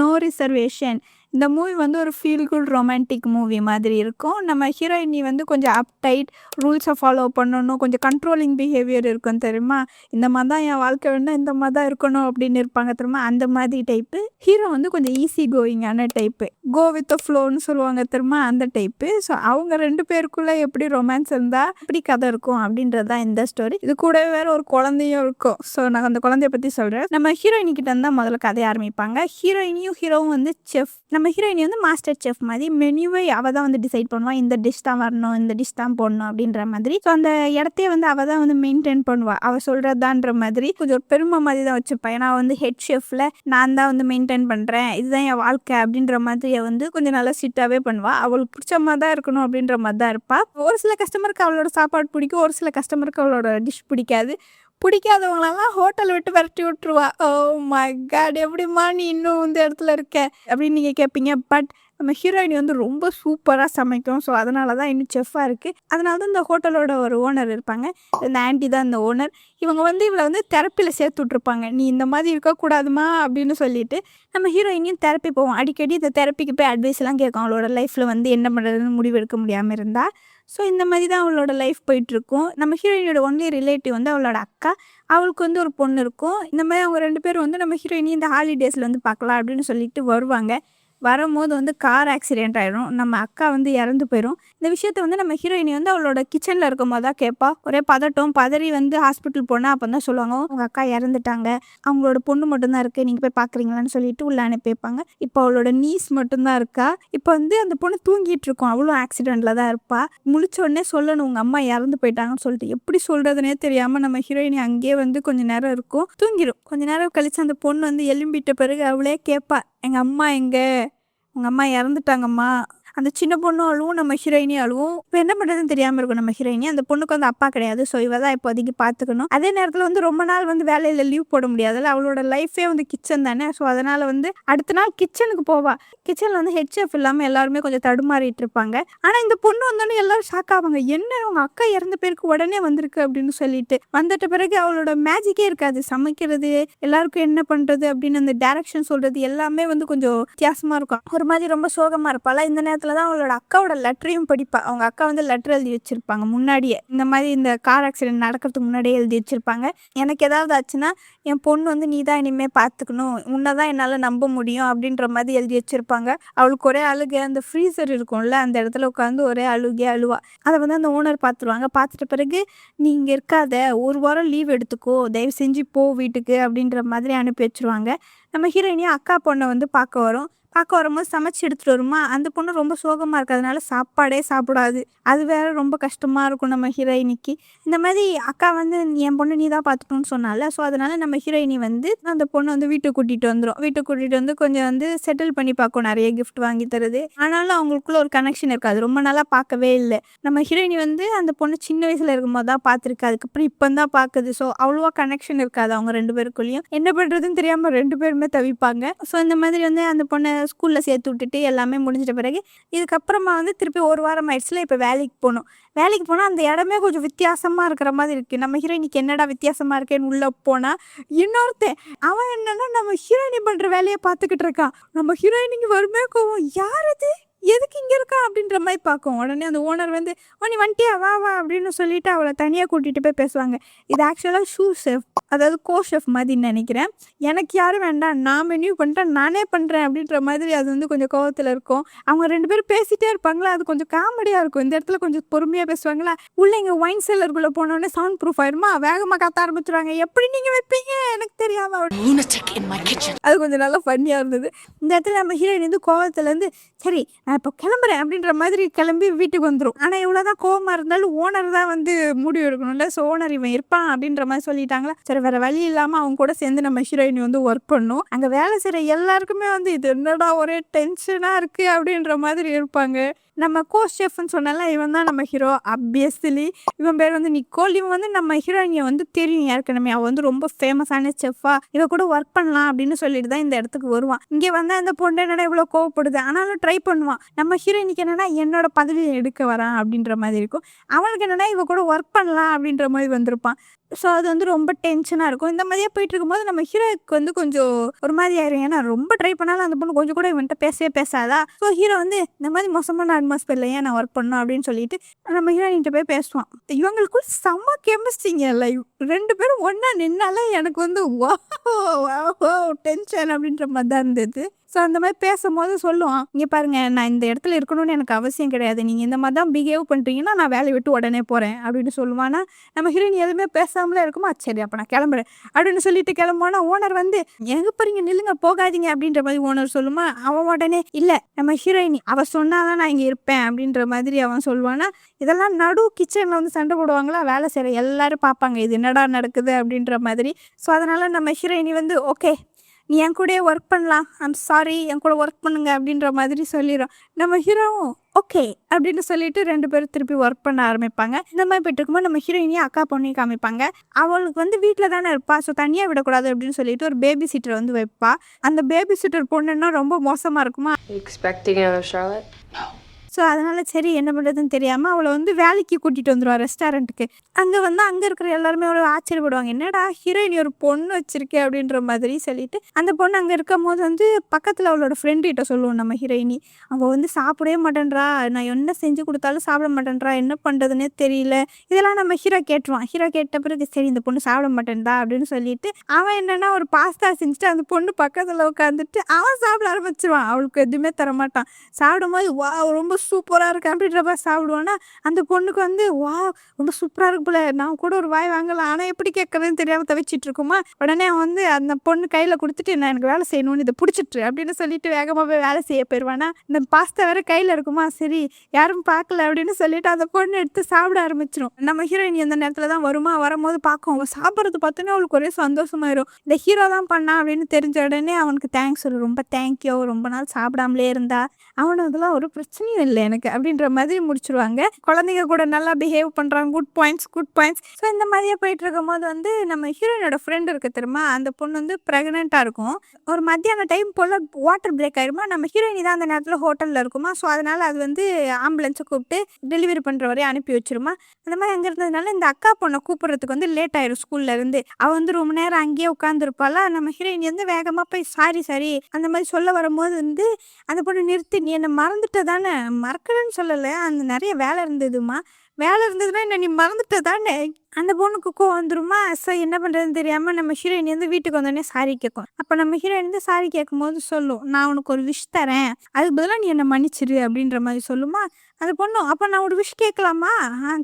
No reservation. இந்த movie வந்து ஒரு ஃபீல் குட் ரொமான்டிக் மூவி மாதிரி இருக்கும். நம்ம ஹீரோயினி வந்து கொஞ்சம் அப்டைட், ரூல்ஸை ஃபாலோ பண்ணணும், கொஞ்சம் கண்ட்ரோலிங் பிஹேவியர் இருக்கும் தெரியுமா? இந்த மாதிரி தான் என் வாழ்க்கை வேணும்னா இந்த மாதிரி தான் இருக்கணும் அப்படின்னு இருப்பாங்க தெரியுமா? அந்த மாதிரி டைப்பு. ஹீரோ வந்து கொஞ்சம் ஈஸி கோயிங்கான டைப்பு, கோ வித் த ஃப்ளோன்னு சொல்லுவாங்க தெரியுமா? அந்த டைப்பு. ஸோ அவங்க 2 பேருக்குள்ளே எப்படி ரொமான்ஸ் இருந்தால் எப்படி கதை இருக்கும் அப்படின்றது தான் இந்த ஸ்டோரி. இது கூடவே வேற ஒரு குழந்தையும் இருக்கும். ஸோ நான் அந்த குழந்தைய பற்றி சொல்கிறேன். நம்ம ஹீரோயினி கிட்ட இருந்தால் முதல்ல கதையை ஆரம்பிப்பாங்க. ஹீரோவும் வந்து செஃப். நம்ம ஹீரோயினி வந்து மாஸ்டர் செஃப் மாதிரி மெனுவை அவள் தான் வந்து டிசைட் பண்ணுவாள். இந்த டிஷ் தான் வரணும், இந்த டிஷ் தான் போடணும் அப்படின்ற மாதிரி. ஸோ அந்த இடத்தையே வந்து அவள் தான் வந்து மெயின்டைன் பண்ணுவாள். அவள் சொல்கிறதான்ற மாதிரி கொஞ்சம் ஒரு பெருமை மாதிரி தான் வச்சுப்பேன். ஏன்னா வந்து ஹெட் ஷெஃபில் நான் தான் வந்து மெயின்டைன் பண்ணுறேன், இதுதான் என் வாழ்க்கை அப்படின்ற மாதிரி வந்து கொஞ்சம் நல்லா சிட்டாகவே பண்ணுவாள். அவளுக்கு பிடிச்ச மாதிரி தான் இருக்கணும் அப்படின்ற மாதிரி தான் இருப்பாள். ஒரு சில கஸ்டமருக்கு அவளோட சாப்பாடு பிடிக்கும், ஒரு சில கஸ்டமருக்கு அவளோட டிஷ் பிடிக்காது. பிடிக்காதவங்களெல்லாம் ஹோட்டல் விட்டு விரட்டி விட்டுருவா. ஓ மை காட், எப்படிம்மா நீ இன்னும் இந்த இடத்துல இருக்க அப்படின்னு நீங்கள் கேட்பீங்க. பட் நம்ம ஹீரோயினி வந்து ரொம்ப சூப்பராக சமைக்கும். ஸோ அதனால தான் இன்னும் செஃப்பாக இருக்குது. அதனால தான் இந்த ஹோட்டலோட ஒரு ஓனர் இருப்பாங்க, இந்த ஆண்டி தான் இந்த ஓனர். இவங்க வந்து இவளை வந்து தெரப்பியில் சேர்த்து விட்ருப்பாங்க. நீ இந்த மாதிரி இருக்கக்கூடாதுமா அப்படின்னு சொல்லிட்டு நம்ம ஹீரோயினியும் தெரப்பி போவோம். அடிக்கடி இந்த தெரப்பிக்கு போய் அட்வைஸ்லாம் கேட்கும், அவளோட லைஃப்பில் வந்து என்ன பண்ணுறதுன்னு முடிவு எடுக்க முடியாமல் இருந்தால். ஸோ இந்த மாதிரி தான் அவளோட லைஃப் போயிட்டுருக்கும். நம்ம ஹீரோயினோட ஒன்லி ரிலேட்டிவ் வந்து அவளோட அக்கா. அவளுக்கு வந்து ஒரு பொண்ணு இருக்கும். இந்த மாதிரி அவங்க 2 பேரும் வந்து நம்ம ஹீரோயினி இந்த ஹாலிடேஸில் வந்து பார்க்கலாம் அப்படின்னு சொல்லிட்டு வருவாங்க. வரும்போது வந்து கார் ஆக்சிடெண்ட் ஆகிடும். நம்ம அக்கா வந்து இறந்து போயிடும். இந்த விஷயத்த வந்து நம்ம ஹீரோயினி வந்து அவளோட கிச்சனில் இருக்கும் போது தான் கேட்பா. ஒரே பதட்டம், பதறி வந்து ஹாஸ்பிட்டல் போனால் அப்போ தான் சொல்லுவாங்க, உங்கள் அக்கா இறந்துட்டாங்க, அவங்களோட பொண்ணு மட்டும்தான் இருக்குது, நீங்கள் போய் பார்க்குறீங்களான்னு சொல்லிட்டு உள்ளே அனுப்பி வைப்பாங்க. இப்போ அவளோட நீஸ் மட்டும்தான் இருக்கா. இப்போ வந்து அந்த பொண்ணு தூங்கிட்டு இருக்கும், அவளும் ஆக்சிடெண்ட்டில் தான் இருப்பா. முழிச்சோடனே சொல்லணும் உங்கள் அம்மா இறந்து போயிட்டாங்கன்னு சொல்லிட்டு எப்படி சொல்கிறதுனே தெரியாமல் நம்ம ஹீரோயினி அங்கேயே வந்து கொஞ்சம் நேரம் இருக்கும், தூங்கிடும். கொஞ்சம் நேரம் கழித்து அந்த பொண்ணு வந்து எழும்பிட்ட பிறகு அவளே கேட்பா, எங்கள் அம்மா எங்கே, உங்கள் அம்மா இறந்துட்டாங்கம்மா. அந்த சின்ன பொண்ணு அழுவும், நம்ம ஹீரோயினி அழுவும். இப்போ என்ன பண்ணுறதுன்னு தெரியாமல் இருக்கும் நம்ம ஹீரோயினி. அந்த பொண்ணுக்கு வந்து அப்பா கிடையாது. ஸோ இவ தான் இப்போதைக்கு பார்த்துக்கணும். அதே நேரத்தில் வந்து ரொம்ப நாள் வந்து வேலையில் லீவ் போட முடியாதுல்ல, அவளோட லைஃபே வந்து கிச்சன் தானே. ஸோ அதனால் வந்து அடுத்த நாள் கிச்சனுக்கு போவா. கிச்சனில் வந்து ஹெட் ஷெஃப் இல்லாமல் எல்லாருமே கொஞ்சம் தடுமாறிட்டு இருப்பாங்க. ஆனால் இந்த பொண்ணு வந்தோடனே எல்லாரும் ஷாக் ஆவாங்க, என்ன உங்கள் அக்கா இறந்த பேருக்கு உடனே வந்திருக்கு அப்படின்னு சொல்லிட்டு. வந்துட்ட பிறகு அவளோட மேஜிக்கே இருக்காது. சமைக்கிறது, எல்லாருக்கும் என்ன பண்ணுறது அப்படின்னு அந்த டேரக்ஷன் சொல்கிறது எல்லாமே வந்து கொஞ்சம் வித்தியாசமாக இருக்கும். ஒரு மாதிரி ரொம்ப சோகமாக இருப்பாள். இந்த நேரத்தில் தான் அவளோட அக்காவோட லெட்டரையும் படிப்பா. அவங்க அக்கா வந்து லெட்டர் எழுதி வச்சிருப்பாங்க முன்னாடியே. இந்த மாதிரி இந்த கார் ஆக்சிடென்ட் நடக்கிறதுக்கு முன்னாடியே எழுதி வச்சிருப்பாங்க. எனக்கு ஏதாவது ஆச்சுன்னா என் பொண்ணு வந்து நீ தான் இனிமேல் பார்த்துக்கணும், உன்னை தான் என்னால் நம்ப முடியும் அப்படின்ற மாதிரி எழுதி வச்சிருப்பாங்க. அவளுக்கு ஒரே அழுகை. அந்த ஃப்ரீசர் இருக்கும்ல, அந்த இடத்துல உட்காந்து ஒரே அழுவா. அதை வந்து அந்த ஓனர் பார்த்துருவாங்க. பார்த்துட்ட பிறகு நீ இங்கே இருக்காத, ஒரு வாரம் லீவ் எடுத்துக்கோ, தயவு செஞ்சு போ வீட்டுக்கு அப்படின்ற மாதிரி அனுப்பி வச்சுருவாங்க. நம்ம ஹீரோயினியும் அக்கா பொண்ணை வந்து பார்க்க வரும்போது சமைச்சு எடுத்துகிட்டு வருமா. அந்த பொண்ணு ரொம்ப சோகமாக இருக்கிறதுனால சாப்பாடே சாப்பிடாது. அது வேற ரொம்ப கஷ்டமாக இருக்கும் நம்ம ஹீரோயினிக்கு. இந்த மாதிரி அக்கா வந்து என் பொண்ணு நீ தான் பார்த்துக்கணும்னு சொன்னால. ஸோ அதனால் நம்ம ஹீரோயினி வந்து அந்த பொண்ணு வந்து வீட்டுக்கு கூட்டிகிட்டு வந்துடும். வீட்டுக்கு கூட்டிகிட்டு வந்து கொஞ்சம் வந்து செட்டில் பண்ணி பார்க்கும், நிறைய கிஃப்ட் வாங்கி தருது. ஆனாலும் அவங்களுக்குள்ள ஒரு கனெக்ஷன் இருக்காது, ரொம்ப நாளாக பார்க்கவே இல்லை. நம்ம ஹீரோயினி வந்து அந்த பொண்ணு சின்ன வயசில் இருக்கும்போது தான் பார்த்துருக்கு, அதுக்கப்புறம் இப்போ தான் பார்க்குது. ஸோ அவ்வளோவா கனெக்ஷன் இருக்காது அவங்க 2 பேருக்குள்ளேயும். என்ன பண்ணுறதுன்னு தெரியாமல் 2 பேருமே தவிப்பாங்க. ஸோ இந்த மாதிரி வந்து அந்த பொண்ணை ஸ்கூலில் சேர்த்து விட்டுட்டு எல்லாமே முடிஞ்சிட்ட பிறகு இதுக்கப்புறமா வந்து திருப்பி ஒரு வாரம் ஆயிடுச்சுல, இப்போ வேலைக்கு போனால் அந்த இடமே கொஞ்சம் வித்தியாசமாக இருக்கிற மாதிரி இருக்குது. நம்ம ஹீரோயினிக்கு என்னடா வித்தியாசமாக இருக்கேன்னு உள்ளே போனால் இன்னொருத்தன் அவன் என்னன்னா நம்ம ஹீரோயினி பண்ணுற வேலையை பார்த்துக்கிட்டு இருக்கான். நம்ம ஹீரோயினிக்கு வருமே கோவம், யார் அது, எதுக்கு இங்கே இருக்கா அப்படின்ற மாதிரி பார்க்கும். உடனே அந்த ஓனர் வந்து நீ வந்துட்டியா, வா வா அப்படின்னு சொல்லிட்டு அவளை தனியாக கூட்டிகிட்டு போய் பேசுவாங்க. இது ஆக்சுவலாக ஷூ ஷெஃப், அதாவது கோ ஷெஃப் மாதிரி நினைக்கிறேன். எனக்கு யாரும் வேண்டாம், நான் மெனு பண்ணிட்டேன், நானே பண்ணுறேன் அப்படின்ற மாதிரி அது வந்து கொஞ்சம் கோவத்தில் இருக்கும். அவங்க 2 பேரும் பேசிகிட்டே இருப்பாங்களா, அது கொஞ்சம் காமெடியாக இருக்கும். இந்த இடத்துல கொஞ்சம் பொறுமையாக பேசுவாங்களா. உள்ளே இங்கே ஒயின் செல்லருக்குள்ளே போனோடனே சவுண்ட் ப்ரூஃப் ஆயிருமா, வேகமாக கத்த ஆரம்பிச்சுருவாங்க. எப்படி நீங்கள் வைப்பீங்க எனக்கு தெரியாமல். அது கொஞ்சம் நல்லா ஃபன்னியாக இருந்தது. இந்த இடத்துல நம்ம ஹீரோயின் வந்து கோவத்துலேருந்து சரி நான் இப்போ கிளம்புறேன் அப்படின்ற மாதிரி கிளம்பி வீட்டுக்கு வந்துடும். ஆனால் இவ்வளோ தான் கோவமாக இருந்தாலும் ஓனர் தான் வந்து முடிவு எடுக்கணும்ல. ஸோ ஓனர் இவன் இருப்பான் அப்படின்ற மாதிரி சொல்லிட்டாங்களா. சரி வேறு வழி இல்லாமல் அவங்க கூட சேர்ந்து நம்ம ஹீரோயினி வந்து ஒர்க் பண்ணும். அங்கே வேலை செய்கிற எல்லாருக்குமே வந்து இது என்னடா ஒரே டென்ஷனாக இருக்குது அப்படின்ற மாதிரி இருப்பாங்க. நம்ம கோ ஷெஃப்னு சொன்னால இவன் தான் நம்ம ஹீரோ. ஆப்வியஸ்லி இவன் பேர் வந்து நிக்கோல். இவன் வந்து நம்ம ஹீரோயினியை வந்து தெரியும் ஏற்கனவே, அவள் வந்து ரொம்ப ஃபேமஸான செஃப்பா, இவ கூட ஒர்க் பண்ணலாம் அப்படின்னு சொல்லிட்டு தான் இந்த இடத்துக்கு வருவான். இங்கே வந்து அந்த பொண்ணு என்னடா இவ்வளோ கோவப்படுது, ஆனாலும் ட்ரை பண்ணுவான். நம்ம ஹீரோயினிக்கு என்னன்னா என்னோட பதவியை எடுக்க வரான் அப்படின்ற மாதிரி இருக்கும். அவனுக்கு என்னன்னா இவ கூட ஒர்க் பண்ணலாம் அப்படின்ற மாதிரி வந்திருப்பான். ஸோ அது வந்து ரொம்ப டென்ஷனாக இருக்கும். இந்த மாதிரியே போயிட்டுருக்கும்போது நம்ம ஹீரோவுக்கு வந்து கொஞ்சம் ஒரு மாதிரி ஆயிரும். ஏன்னா ரொம்ப ட்ரை பண்ணாலும் அந்த பொண்ணு கொஞ்சம் கூட இவன்ட்ட பேசவே பேசாதா. ஸோ ஹீரோ வந்து இந்த மாதிரி மோசமான அட்மாஸ்பியரில் ஏன் நான் ஒர்க் பண்ணணும் அப்படின்னு சொல்லிட்டு நம்ம ஹீரோயின்கிட்ட போய் பேசுவான். இவங்களுக்கும் செம்ம கெமிஸ்ட்ரிங்க. லைவ் 2 பேரும் ஒன்றா நின்னாலே எனக்கு வந்து டென்ஷன் அப்படின்ற மாதிரி தான் இருந்தது. ஸோ அந்த மாதிரி பேசும்போது சொல்லுவான், இங்கே பாருங்க நான் இந்த இடத்துல இருக்கணும்னு எனக்கு அவசியம் கிடையாது. நீங்கள் இந்த மாதிரி தான் பிஹேவ் பண்ணுறீங்கன்னா நான் வேலையை விட்டு உடனே போகிறேன் அப்படின்னு சொல்லுவானா. நம்ம ஹீரோயின் எதுவுமே பேசாமலே இருக்குமா, சரி அப்போ நான் கிளம்புறேன் அப்படின்னு சொல்லிட்டு கிளம்புவானா. ஓனர் வந்து எங்கே போறீங்க, நில்லுங்க போகாதீங்க அப்படின்ற மாதிரி ஓனர் சொல்லுமா. அவன் உடனே இல்லை நம்ம ஹீரோயின் அவள் சொன்னாதான் நான் இங்கே இருப்பேன் அப்படின்ற மாதிரி அவன் சொல்லுவானா. இதெல்லாம் நடு கிச்சனில் வந்து சண்டை போடுவாங்களா, வேலை செய்கிற எல்லாரும் பார்ப்பாங்க இது என்னடா நடக்குது அப்படின்ற மாதிரி. ஸோ அதனால் நம்ம ஹீரோயினி வந்து ஓகே நீ என் கூடயே ஒர்க் பண்ணலாம், ஐம் சாரி என் கூட ஒர்க் பண்ணுங்க அப்படின்ற மாதிரி சொல்லிடும். நம்ம ஹீரோவும் ஓகே அப்படின்னு சொல்லிட்டு 2 பேரும் திருப்பி ஒர்க் பண்ண ஆரம்பிப்பாங்க. இந்த மாதிரி போயிட்டு இருக்கும்போது நம்ம ஹீரோயினியும் அக்கா பொண்ணையும் காமிப்பாங்க. அவளுக்கு வந்து வீட்டில் தானே இருப்பா, ஸோ தனியாக விடக்கூடாது அப்படின்னு சொல்லிட்டு ஒரு பேபி சிட்டர் வந்து வைப்பா. அந்த பேபி சிட்டர் பொண்ணுன்னா ரொம்ப மோசமாக இருக்குமா. ஸோ அதனால் சரி என்ன பண்ணுறதுன்னு தெரியாமல் அவளை வந்து வேலைக்கு கூட்டிகிட்டு வந்துடுவாள் ரெஸ்டாரண்ட்டுக்கு. அங்கே வந்து அங்கே இருக்கிற எல்லாருமே ஒரு ஆச்சரியப்படுவாங்க, என்னடா ஹீரோயின் ஒரு பொண்ணு வச்சிருக்கே அப்படின்ற மாதிரி சொல்லிட்டு. அந்த பொண்ணு அங்கே இருக்கும் போது வந்து பக்கத்தில் அவளோட ஃப்ரெண்டுகிட்ட சொல்லுவோம் நம்ம ஹீரோயினி. அவள் வந்து சாப்பிடவே மாட்டேன்றா, நான் என்ன செஞ்சு கொடுத்தாலும் சாப்பிட மாட்டேன்றா, என்ன பண்ணுறதுனே தெரியல. இதெல்லாம் நம்ம ஹீரோ கேட்டுருவான். ஹீரோ கேட்ட பிறகு சரி இந்த பொண்ணு சாப்பிட மாட்டேன்டா அப்படின்னு சொல்லிட்டு அவன் என்னன்னா ஒரு பாஸ்தா செஞ்சுட்டு அந்த பொண்ணு பக்கத்தில் உட்காந்துட்டு அவன் சாப்பிட ஆரம்பிச்சிருவான். அவளுக்கு எதுவுமே தரமாட்டான். சாப்பிடும்போது வா ரொம்ப சூப்பராக இருக்கு அப்படின்ற மாதிரி சாப்பிடுவானா. அந்த பொண்ணுக்கு வந்து வா ரொம்ப சூப்பராக இருக்கு போல, நான் கூட ஒரு வாய் வாங்கலாம், ஆனால் எப்படி கேட்கறதுன்னு தெரியாமல் தவிச்சிட்டு இருக்குமா. உடனே அவன் வந்து அந்த பொண்ணு கையில் கொடுத்துட்டு நான் எனக்கு வேலை செய்யணும்னு இதை பிடிச்சிட்டு அப்படின்னு சொல்லிட்டு வேகமாக போய் வேலை செய்ய போயிடுவானா. இந்த பாஸ்தா வேற கையில் இருக்குமா, சரி யாரும் பார்க்கல அப்படின்னு சொல்லிட்டு அந்த பொண்ணு எடுத்து சாப்பிட ஆரம்பிச்சிடும். நம்ம ஹீரோயின் அந்த நேரத்தில் தான் வருமா. வரும்போது பார்க்கும் அவள் சாப்பிட்றது பார்த்தோன்னே அவளுக்கு ஒரே சந்தோஷமாயிரும். இந்த ஹீரோ தான் பண்ணா அப்படின்னு தெரிஞ்ச உடனே அவனுக்கு தேங்க்ஸ் சொல்லு, ரொம்ப தேங்க்யூ, ரொம்ப நாள் சாப்பிடாமலே இருந்தா, அவனு அதெல்லாம் ஒரு பிரச்சனையும் இல்லை எனக்கு அப்படின்ற மாதிரி முடிச்சிருவாங்க. குழந்தைங்க கூட நல்லா பிஹேவ் பண்ணுறாங்க, குட் பாயிண்ட்ஸ். ஸோ இந்த மாதிரியே போயிட்டு இருக்கும்போது வந்து நம்ம ஹீரோயினோட ஃப்ரெண்ட் இருக்கு தெரியுமா, அந்த பொண்ணு வந்து ப்ரெக்னெண்ட்டாக இருக்கும். ஒரு மத்தியான டைம் போல் வாட்டர் பிரேக் ஆயிருமா. நம்ம ஹீரோயினி தான் அந்த நேரத்தில் ஹோட்டலில் இருக்குமா. ஸோ அதனால் அது வந்து ஆம்புலன்ஸை கூப்பிட்டு டெலிவரி பண்ணுற வரையும் அனுப்பி வச்சிருமா. அந்த மாதிரி அங்கே இருந்ததுனால இந்த அக்கா பொண்ணை கூப்பிட்றதுக்கு வந்து லேட் ஆயிரும் ஸ்கூல்லேருந்து. அவள் வந்து ரொம்ப நேரம் அங்கேயே உட்காந்துருப்பாளா. நம்ம ஹீரோயினி வந்து வேகமாக போய் சாரி அந்த மாதிரி சொல்ல வரும்போது வந்து அந்த பொண்ணு நிறுத்தி, நீ என்னை மறந்துட்ட தானே, மறக்கலன்னு சொல்லலை, அந்த நிறைய வேலை இருந்ததுமா, வேலை இருந்ததுன்னா என்ன நீ மறந்துட்ட தானே. அந்த பொண்ணுக்கு கோவம் வந்துருமா. ஸோ என்ன பண்ணுறதுன்னு தெரியாமல் நம்ம ஹீரோயின் வந்து வீட்டுக்கு வந்தோடனே சாரி கேட்கும். அப்போ நம்ம ஹீரோயின் வந்து சாரி கேட்கும் போது சொல்லும், நான் உனக்கு ஒரு விஷ் தரேன், அதுக்கு பதிலாக நீ என்னை மன்னிச்சிரு அப்படின்ற மாதிரி சொல்லுமா. அந்த பொண்ணு அப்போ நான் ஒரு விஷ் கேட்கலாமா,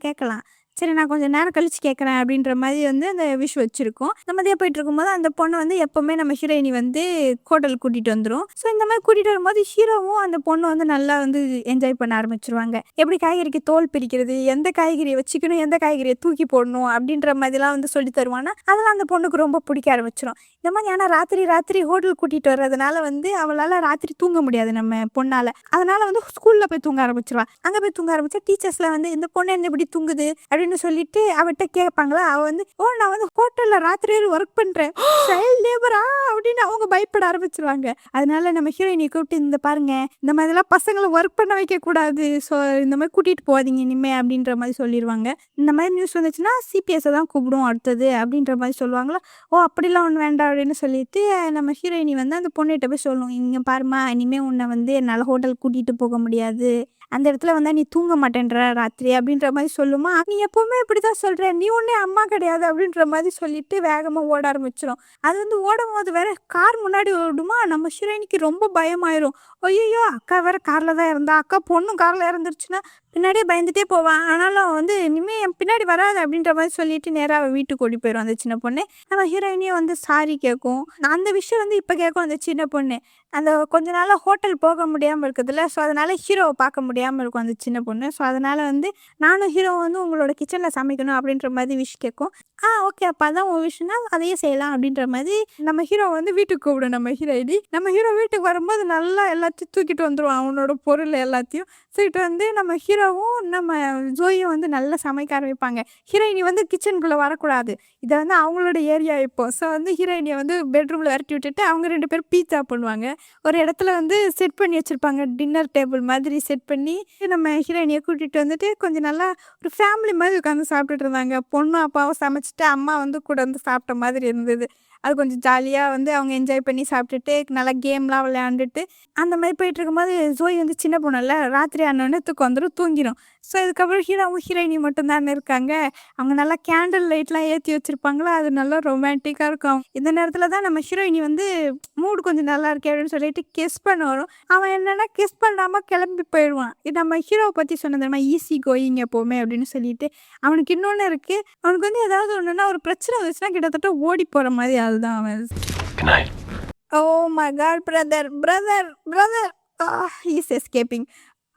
கேட்கலாம், சரி நான் கொஞ்சம் நேரம் கழிச்சு கேட்குறேன் அப்படின்ற மாதிரி வந்து அந்த விஷ் வச்சுருக்கோம். இந்த மாதிரியே போயிட்டு இருக்கும்போது அந்த பொண்ணு வந்து எப்போவுமே நம்ம ஹீரோயினி வந்து ஹோட்டலுக்கு கூட்டிகிட்டு வந்துடும். ஸோ இந்த மாதிரி கூட்டிகிட்டு வரும்போது ஹீரோவும் அந்த பொண்ணு வந்து நல்லா வந்து என்ஜாய் பண்ண ஆரம்பிச்சிருவாங்க. எப்படி காய்கறிக்கு தோல் பிரிக்கிறது, எந்த காய்கறியை வச்சுக்கணும், எந்த காய்கறியை தூக்கி போடணும் அப்படின்ற மாதிரிலாம் வந்து சொல்லி தருவானா. அதெல்லாம் அந்த பொண்ணுக்கு ரொம்ப பிடிக்க ஆரம்பிச்சிடும். இந்த மாதிரி ஆனால் ராத்திரி ஹோட்டல் கூட்டிகிட்டு வர்றதுனால வந்து அவளால் ராத்திரி தூங்க முடியாது நம்ம பொண்ணால். அதனால் வந்து ஸ்கூலில் போய் தூங்க ஆரம்பிச்சிருவான். அங்கே போய் தூங்க ஆரம்பிச்சா டீச்சர்ஸ்லாம் வந்து இந்த பொண்ணு என்ன இப்படி தூங்குது அப்படின்னு சொல்லிட்டு அவட்ட கேட்பாங்களா. அவள் வந்து நான் வந்து ஹோட்டலில் ராத்திரி ஒர்க் பண்ணுறேன், சைல்ட் லேபரா அப்படின்னு அவங்க பயப்பட ஆரம்பிச்சிருவாங்க. அதனால நம்ம ஹீரோயினை கூப்பிட்டு, இந்த பாருங்க இந்த மாதிரிலாம் பசங்களை ஒர்க் பண்ண வைக்கக்கூடாது, ஸோ இந்த மாதிரி கூட்டிகிட்டு போகாதீங்க இனிமே அப்படின்ற மாதிரி சொல்லிடுவாங்க. இந்த மாதிரி நியூஸ் வந்துச்சுன்னா சிபிஎஸ்ஸை தான் கூப்பிடுவோம் அடுத்தது அப்படின்ற மாதிரி சொல்லுவாங்களா. அப்படிலாம் ஒன்று வேண்டாம் அப்படின்னு சொல்லிட்டு நம்ம ஹீரோயினி வந்து அந்த பொண்ணுகிட்ட போய் சொல்லுவோம், இங்கே பாருமா இனிமேல் உன்னை வந்து என்னால் ஹோட்டல் கூட்டிகிட்டு போக முடியாது, அந்த இடத்துல வந்தால் நீ தூங்க மாட்டேன்ற ராத்திரி அப்படின்ற மாதிரி சொல்லுமா. நீ எப்போவுமே இப்படி தான் சொல்கிற, நீ ஒன்றே அம்மா கிடையாது அப்படின்ற மாதிரி சொல்லிட்டு வேகமாக ஓட ஆரம்பிச்சிடும். அது வந்து ஓடும் போது வேற கார் முன்னாடி ஓடுமா. நம்ம ஹீரோயினிக்கு ரொம்ப பயமாயிரும். ஐயோ அக்கா வேற காரில் தான் இருந்தா, அக்கா பொண்ணும் காரில் இறந்துருச்சுன்னா பின்னாடியே பயந்துட்டே போவான். ஆனாலும் வந்து இனிமேல் என் பின்னாடி வராது அப்படின்ற மாதிரி சொல்லிட்டு நேராக அவள் வீட்டுக்கு ஓடி போயிடும் அந்த சின்ன பொண்ணு. நம்ம ஹீரோயினியும் வந்து சாரி கேட்கும். அந்த விஷயம் வந்து இப்போ கேட்கும் அந்த சின்ன பொண்ணு. அந்த கொஞ்ச நாளாக ஹோட்டல் போக முடியாமல் இருக்குதுல்ல, ஸோ அதனால் ஹீரோவை பார்க்க முடியாமல் இருக்கும் அந்த சின்ன பொண்ணு. ஸோ அதனால் வந்து நானும் ஹீரோ வந்து உங்களோட கிச்சனில் சமைக்கணும் அப்படின்ற மாதிரி விஷ் கேட்கும். ஓகே அப்போ அதான் உன் விஷயம்னா அதையே செய்யலாம் அப்படின்ற மாதிரி நம்ம ஹீரோ வந்து வீட்டுக்கு கூப்பிடும். நம்ம ஹீரோயினி நம்ம ஹீரோ வீட்டுக்கு வரும்போது நல்லா எல்லாத்தையும் தூக்கிட்டு வந்துடுவான், அவனோட பொருள் எல்லாத்தையும் தூக்கிட்டு வந்து நம்ம ஹீரோ ஹீரோவும் நம்ம ஜோயும் வந்து நல்லா சமைக்க ஆரம்பிப்பாங்க. ஹீரோயினி வந்து கிச்சனுக்குள்ள வரக்கூடாது. இது வந்து அவங்களோட ஏரியா இப்போ. ஸோ வந்து ஹீரோயினிய வந்து பெட்ரூம்ல விரட்டி விட்டுட்டு அவங்க 2 பேரும் பீட்சா பண்ணுவாங்க. ஒரு இடத்துல வந்து செட் பண்ணி வச்சிருப்பாங்க. டின்னர் டேபிள் மாதிரி செட் பண்ணி நம்ம ஹீரோயினிய கூட்டிட்டு வந்துட்டு கொஞ்சம் நல்லா ஒரு ஃபேமிலி மாதிரி உட்காந்து சாப்பிட்டுட்டு இருந்தாங்க. பொண்ணும் அப்பாவும் சமைச்சுட்டு அம்மா வந்து கூட வந்து சாப்பிட்ட மாதிரி இருந்தது. அது கொஞ்சம் ஜாலியா வந்து அவங்க என்ஜாய் பண்ணி சாப்பிட்டுட்டு நல்லா கேம்லாம் விளையாண்டுட்டு அந்த மாதிரி போயிட்டுருக்கும்போது ஜோய் வந்து சின்ன பொண்ணுல்ல ராத்திரி ஆனோடனே தூக்கம் வந்துடும் தூங்கிடும். ஸோ இதுக்கப்புறம் ஹீரோவும் ஹீரோயினி மட்டும் தானே இருக்காங்க. அவங்க நல்லா கேண்டில் லைட்லாம் ஏற்றி வச்சிருப்பாங்களா அது நல்லா ரொமான்டிக்காக இருக்கும். இந்த நேரத்தில் தான் நம்ம ஹீரோயினி வந்து மூடு கொஞ்சம் நல்லா இருக்கே அப்படின்னு சொல்லிட்டு கிஸ் பண்ண வரும். அவன் என்னன்னா கிஸ் பண்ணாமல் கிளம்பி போயிடுவான். இது நம்ம ஹீரோவை பற்றி சொன்னது நம்ம ஈஸி கோயிங் எப்போவுமே அப்படின்னு சொல்லிட்டு அவனுக்கு இன்னொன்று இருக்குது. அவனுக்கு வந்து ஏதாவது ஒன்றுனா ஒரு பிரச்சனை வந்துச்சுன்னா கிட்டத்தட்ட ஓடி போகிற மாதிரி அதுதான் அவன். Good night. Oh my god brother brother brother is escaping.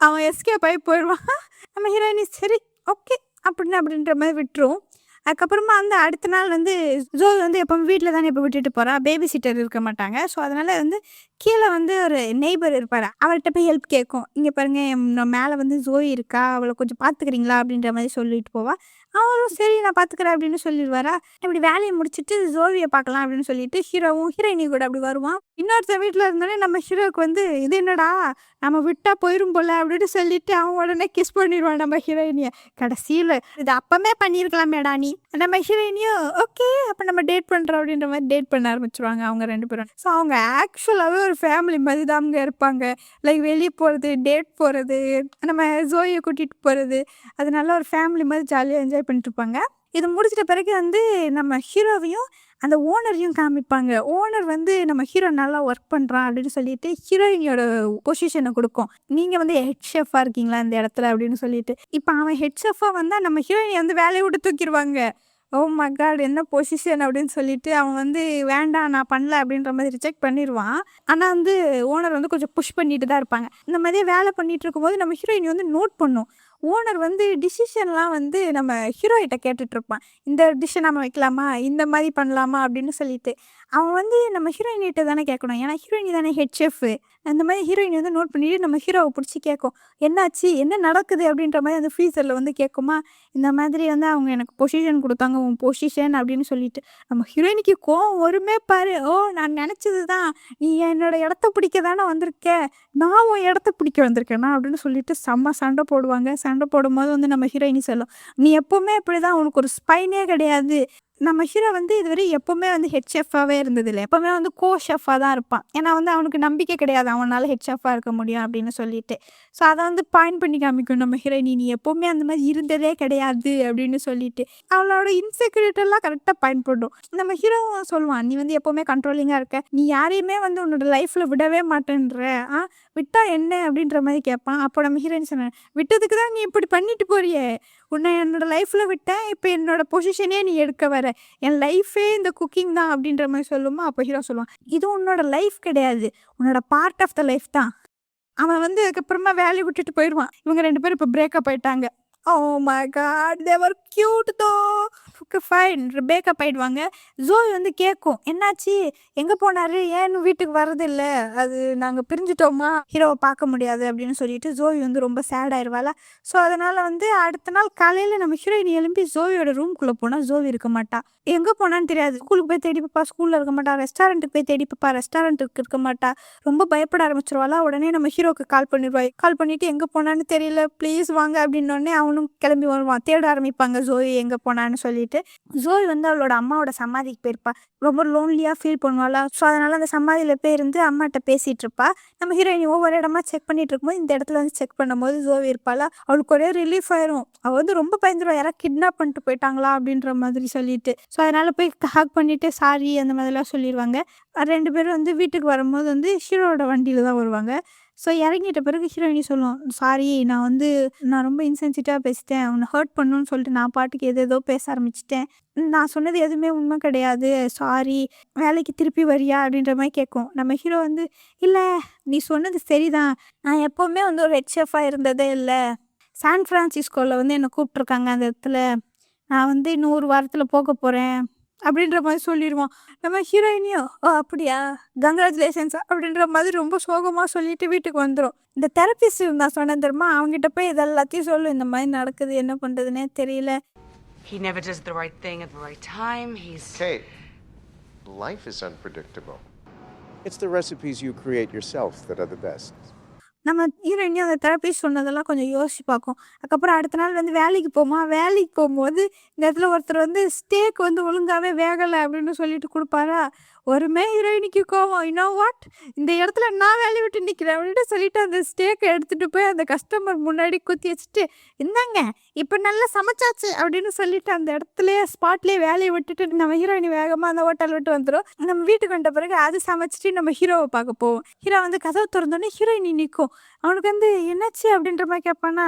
அவன் எஸ்கேப் ஆகி போயிடுவான். நம்ம ஹீரோயினி சரி ஓகே அப்படின்ற மாதிரி விட்டுரும். அதுக்கப்புறமா வந்து அடுத்த நாள் வந்து ஜோய் வந்து எப்போ வீட்டில் தானே இப்போ விட்டுட்டு போகிறா. பேபி சிட்டர் இருக்க மாட்டாங்க. ஸோ அதனால் வந்து கீழே வந்து ஒரு நெய்பர் இருப்பார். அவர்கிட்ட போய் ஹெல்ப் கேட்கும். இங்கே பாருங்கள் மேலே வந்து ஜோய் இருக்கா அவளை கொஞ்சம் பார்த்துக்கிறீங்களா அப்படின்ற மாதிரி சொல்லிட்டு போவா. அவரும் சரி நான் பார்த்துக்கிறேன் அப்படின்னு சொல்லிடுவாரா. இப்படி வேலையை முடிச்சுட்டு ஜோவியை பார்க்கலாம் அப்படின்னு சொல்லிட்டு ஹீரோவும் ஹீரோயினி கூட அப்படி வருவான். இன்னொருத்த வீட்டில் இருந்தோடனே நம்ம ஹீரோவுக்கு வந்து இது என்னடா நம்ம விட்டா போயிரும் போல அப்படின்னு சொல்லிட்டு அவன் உடனே கிஸ் பண்ணிடுவான் நம்ம ஹீரோயினியை. கடைசியில் இது அப்பமே பண்ணியிருக்கலாமேடா நீ. நம்ம ஹீரோயினியும் ஓகே அப்போ நம்ம டேட் பண்ணுறோம் அப்படின்ற மாதிரி டேட் பண்ண ஆரம்பிச்சிருவாங்க அவங்க 2 பேரும். ஸோ அவங்க ஆக்சுவலாகவே ஒரு ஃபேமிலி மாதிரி தான் அவங்க இருப்பாங்க. லைக் வெளியே போகிறது டேட் போகிறது நம்ம ஜோயை கூட்டிகிட்டு போகிறது அது நல்ல ஒரு ஃபேமிலி மாதிரி ஜாலியாக என்ஜாய் பண்ணிட்டு இருப்பாங்க. இது முடிச்சிட்ட பிறகு வந்து நம்ம ஹீரோவையும் அந்த ஓனரையும் காமிப்பாங்க. ஓனர் வந்து நம்ம ஹீரோ நல்லா ஒர்க் பண்ணுறான் அப்படின்னு சொல்லிட்டு ஹீரோயினியோட பொசிஷனை கொடுக்கும். நீங்கள் வந்து ஹெட் ஷெஃபாக இருக்கீங்களா இந்த இடத்துல அப்படின்னு சொல்லிட்டு. இப்போ அவன் ஹெட் ஷெஃபாக வந்தால் நம்ம ஹீரோயினி வந்து வேலையை விட்டு தூக்கிடுவாங்க. ஓ மை காட் என்ன பொசிஷன் அப்படின்னு சொல்லிட்டு அவன் வந்து வேண்டாம் நான் பண்ணல அப்படின்ற மாதிரி ரிஜெக்ட் பண்ணிடுவான். ஆனால் வந்து ஓனர் வந்து கொஞ்சம் புஷ் பண்ணிட்டு தான் இருப்பாங்க. இந்த மாதிரியே வேலை பண்ணிட்டு இருக்கும்போது நம்ம ஹீரோயினி வந்து நோட் பண்ணும். ஓனர் வந்து டிசிஷன்லாம் வந்து நம்ம ஹீரோயிட்ட கேட்டுட்ருப்பான். இந்த டிஷ்ஷை நம்ம வைக்கலாமா இந்த மாதிரி பண்ணலாமா அப்படின்னு சொல்லிட்டு அவன் வந்து நம்ம ஹீரோயினிட்ட தானே கேட்கணும். ஏன்னா ஹீரோயினி தானே ஹெட் ஷெஃப்பு. அந்த மாதிரி ஹீரோயினி வந்து நோட் பண்ணிட்டு நம்ம ஹீரோவை பிடிச்சி கேட்கும். என்னாச்சு என்ன நடக்குது அப்படின்ற மாதிரி அந்த ஃப்ரீசரில் வந்து கேட்குமா. இந்த மாதிரி வந்து அவங்க எனக்கு பொசிஷன் கொடுத்தாங்க உன் பொசிஷன் அப்படின்னு சொல்லிட்டு நம்ம ஹீரோயினிக்கு கோவம் வருமே பாரு. ஓ நான் நினச்சது தான் நீ என்னோட இடத்த பிடிக்க தானே வந்திருக்க நான் உன் இடத்த பிடிக்க வந்திருக்கேனா அப்படின்னு சொல்லிட்டு செம்ம சண்டை போடுவாங்க. சண்டை போடும்போது வந்து நம்ம ஹீரோயினி சொல்லும் நீ எப்போவுமே இப்படி தான் உனக்கு ஒரு ஸ்பைனே கிடையாது. நம்ம ஹீரோ வந்து இதுவரை எப்போவுமே வந்து ஹெட் ஷெஃபாகவே இருந்ததில்லை. எப்போவுமே வந்து கோ ஷெஃபாக தான் இருப்பான். ஏன்னா வந்து அவனுக்கு நம்பிக்கை கிடையாது அவனால் ஹெட் ஷெஃபாக இருக்க முடியும் அப்படின்னு சொல்லிட்டு. ஸோ அதை வந்து பாயிண்ட் பண்ணி காமிக்கும் நம்ம ஹீரோயினி நீ எப்போவுமே அந்த மாதிரி இருந்ததே கிடையாது அப்படின்னு சொல்லிட்டு அவளோட இன்செக்யூரிட்டெல்லாம் கரெக்டாக பாயிண்ட் பண்ணும். நம்ம ஹீரோ சொல்லுவான் நீ வந்து எப்போவுமே கண்ட்ரோலிங்காக இருக்க நீ யாரையுமே வந்து உன்னோட லைஃப்பில் விடவே மாட்டேன்ற விட்டா என்ன அப்படின்ற மாதிரி கேட்பான். அப்போ நம்ம ஹீரோயின் சொன்னேன் விட்டதுக்கு தான் நீ இப்படி பண்ணிட்டு போறியே உன்னை என்னோட லைஃப்பில் விட்டேன் இப்போ என்னோட பொசிஷனே நீ எடுக்க வர என் லைஃபே இந்த குக்கிங் தான் அப்படின்ற மாதிரி சொல்லுமா. அப்போ ஹீரோ சொல்லுவான் இது உன்னோட லைஃப் கிடையாது உன்னோட பார்ட் ஆஃப் த லைஃப் தான். அவன் வந்து அதுக்கப்புறமா வேலையை விட்டுட்டு போயிடுவான். இவங்க 2 பேரும் இப்போ பிரேக்கப் ஆயிட்டாங்க. Oh my god they were cute though. Okay fine breakup ஆயிடுவாங்க. ஜோய் வந்து கேட்கும் என்னாச்சு எங்கே போனாரு ஏன் வீட்டுக்கு வரதில்ல அது நாங்கள் பிரிஞ்சுட்டோமா ஹீரோவை பார்க்க முடியாது அப்படின்னு சொல்லிட்டு ஜோய் வந்து ரொம்ப சேட் ஆயிடுவாளா. ஸோ அதனால் வந்து அடுத்த நாள் காலையில் நம்ம ஹீரோயின் எழும்பி ஜோவியோட ரூம்குள்ளே போனால் ஜோவி இருக்க மாட்டா. எங்கே போனான்னு தெரியாது. ஸ்கூலுக்கு போய் தேடி பார்ப்பா ஸ்கூலில் இருக்க மாட்டா. ரெஸ்டாரண்ட்டுக்கு போய் தேடி பார்ப்பா ரெஸ்டாரண்ட்டுக்கு இருக்க மாட்டா. ரொம்ப பயப்பட ஆரம்பிச்சிருவாளா. உடனே நம்ம ஹீரோக்கு கால் பண்ணிடுவாய். கால் பண்ணிவிட்டு எங்கே போனான்னு தெரியல ப்ளீஸ் வாங்க அப்படின்னோடனே அவனும் கிளம்பி வருவான். தேட ஆரம்பிப்பாங்க ஜோய் எங்கே போனான்னு சொல்லிட்டு. ஜோய் வந்து அவளோட அம்மாவோட சமாதிக்கு போயிருப்பா. ரொம்ப லோன்லியாக ஃபீல் பண்ணுவாளா. ஸோ அதனால் அந்த சமாதியில் போய் இருந்து அம்மாட்ட பேசிகிட்டு இருப்பா. நம்ம ஹீரோயினி ஒவ்வொரு இடமா செக் பண்ணிட்டு இருக்கும்போது இந்த இடத்துல வந்து செக் பண்ணும்போது ஜோவி இருப்பாளா. அவளுக்கு ஒரே ரிலீஃப் ஆயிரும். அவள் வந்து ரொம்ப பயந்துருவா யாராவது கிட்னாப் பண்ணிட்டு போயிட்டாங்களா அப்படின்ற மாதிரி சொல்லிட்டு. ஸோ அதனால் போய் ஹக் பண்ணிவிட்டு சாரி அந்த மாதிரிலாம் சொல்லிடுவாங்க. 2 பேரும் வந்து வீட்டுக்கு வரும்போது வந்து ஹீரோவோட வண்டியில் தான் வருவாங்க. ஸோ இறங்கிட்ட பிறகு ஹீரோயினி சொல்லுவோம் சாரி நான் ரொம்ப இன்சென்சிட்டிவாக பேசிட்டேன் உன்னை ஹர்ட் பண்ணணும்னு சொல்லிட்டு நான் பாட்டுக்கு ஏதேதோ பேச ஆரம்பிச்சிட்டேன். நான் சொன்னது எதுவுமே உண்மை கிடையாது சாரி வேலைக்கு திருப்பி வரியா அப்படின்ற மாதிரி கேட்கும். நம்ம ஹீரோ வந்து இல்லை நீ சொன்னது சரிதான் நான் எப்போவுமே வந்து ஒரு ஹெட் ஷெஃபாக இருந்ததே இல்லை. சான் ஃப்ரான்சிஸ்கோவில் வந்து என்னை கூப்பிட்ருக்காங்க அந்த இடத்துல நான் வந்து இன்னும் 1 வாரத்தில் போக போகிறேன் அப்படின்ற மாதிரி சொல்லிடுவான். நம்ம ஹீரோயினியும் ஓ அப்படியா கங்க்ராச்சுலேஷன்ஸ் அப்படின்ற மாதிரி ரொம்ப சோகமாக சொல்லிட்டு வீட்டுக்கு வந்துடும். இந்த தெரபிஸ்ட் நான் சொன்னேன் தெரியுமா, அவங்ககிட்ட போய் இதெல்லாத்தையும் சொல்லும், இந்த மாதிரி நடக்குது, என்ன பண்ணுறதுனே தெரியல. He never does the right thing at the right time. Kate, life is unpredictable. It's the recipes you create yourself that are the best. நம்ம ஹீரோயினி அந்த தெரபிஸ்ட் சொன்னதெல்லாம் கொஞ்சம் யோசிச்சு பார்க்கும். அதுக்கப்புறம் அடுத்த நாள் வந்து வேலைக்கு போமா, வேலைக்கு போகும்போது இந்த இடத்துல ஒருத்தர் வந்து ஸ்டேக் வந்து ஒழுங்காகவே வேகலை அப்படின்னு சொல்லிட்டு கொடுப்பாரா. ஒருமே ஹீரோயினிக்கு கோவம், வாட் இந்த இடத்துல நான் வேலையை விட்டு நிற்கிறேன் அப்படின்ட்டு சொல்லிட்டு அந்த ஸ்டேக்கை எடுத்துகிட்டு போய் அந்த கஸ்டமர் முன்னாடி குத்தி வச்சுட்டு இந்தாங்க இப்போ நல்லா சமைச்சாச்சு அப்படின்னு சொல்லிட்டு அந்த இடத்துலயே ஸ்பாட்லேயே வேலையை விட்டுட்டு நம்ம ஹீரோயினி வேகமாக அந்த ஹோட்டல் விட்டு வந்துடும். நம்ம வீட்டுக்கு வந்த பிறகு அது சமைச்சிட்டு நம்ம ஹீரோவை பார்க்க போவோம். ஹீரோ வந்து கதவை திறந்தோடனே ஹீரோயினி நிற்கும். அவனுக்கு வந்து என்னாச்சு அப்படின்ற மாதிரி கேட்பானா,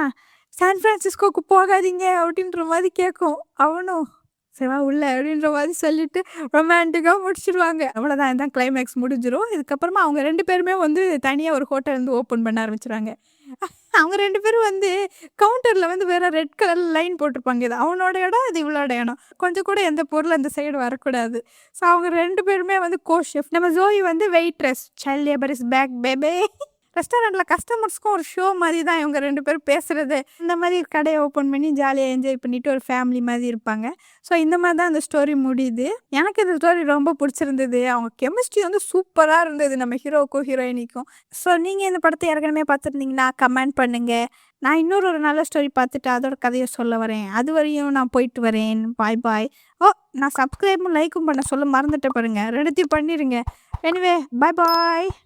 சான் ஃப்ரான்சிஸ்கோக்கு போகாதீங்க அப்படின்ற மாதிரி கேட்கும். அவனும் சரிவா உள்ள அப்படின்ற மாதிரி சொல்லிட்டு ரொமான்டிக்காக முடிச்சிடுவாங்க. அவ்வளோதான், இதான் கிளைமேக்ஸ் முடிஞ்சிடும். இதுக்கப்புறமா அவங்க 2 பேருமே வந்து தனியாக ஒரு ஹோட்டல் வந்து ஓப்பன் பண்ண ஆரம்பிச்சிடுறாங்க. அவங்க 2 பேரும் வந்து கவுண்டரில் வந்து வேறு ரெட் கலர் லைன் போட்டிருப்பாங்க, இது அவனோட இடம், இது இவளோட இடம், கொஞ்சம் கூட எந்த பொருள் அந்த சைடு வரக்கூடாது. ஸோ அவங்க 2 பேருமே வந்து ஷெஃப். நம்ம ஜோயி வந்து waitress. Child labour is back baby. ரெஸ்டாரண்ட்டில் கஸ்டமர்ஸ்க்கும் ஒரு ஷோ மாதிரி தான் இவங்க 2 பேரும் பேசுகிறது. இந்த மாதிரி கடையை ஓப்பன் பண்ணி ஜாலியாக என்ஜாய் பண்ணிவிட்டு ஒரு ஃபேமிலி மாதிரி இருப்பாங்க. ஸோ இந்த மாதிரி தான் அந்த ஸ்டோரி முடியுது. எனக்கு இந்த ஸ்டோரி ரொம்ப பிடிச்சிருந்தது. அவங்க கெமிஸ்ட்ரி வந்து சூப்பராக இருந்தது நம்ம ஹீரோவுக்கும் ஹீரோயினிக்கும். ஸோ நீங்கள் இந்த படத்தை ஏற்கனவே பார்த்துருந்தீங்கன்னா கமெண்ட் பண்ணுங்கள். நான் இன்னொரு நல்ல ஸ்டோரி பார்த்துட்டு அதோட கதையை சொல்ல வரேன். அது வரையும் நான் போயிட்டு வரேன். பாய் பாய். நான் சப்ஸ்கிரைபும் லைக்கும் பண்ண சொல்ல மறந்துட்டேன் பாருங்கள், 2த்தையும் பண்ணிடுங்க. எனிவே பாய் பாய்.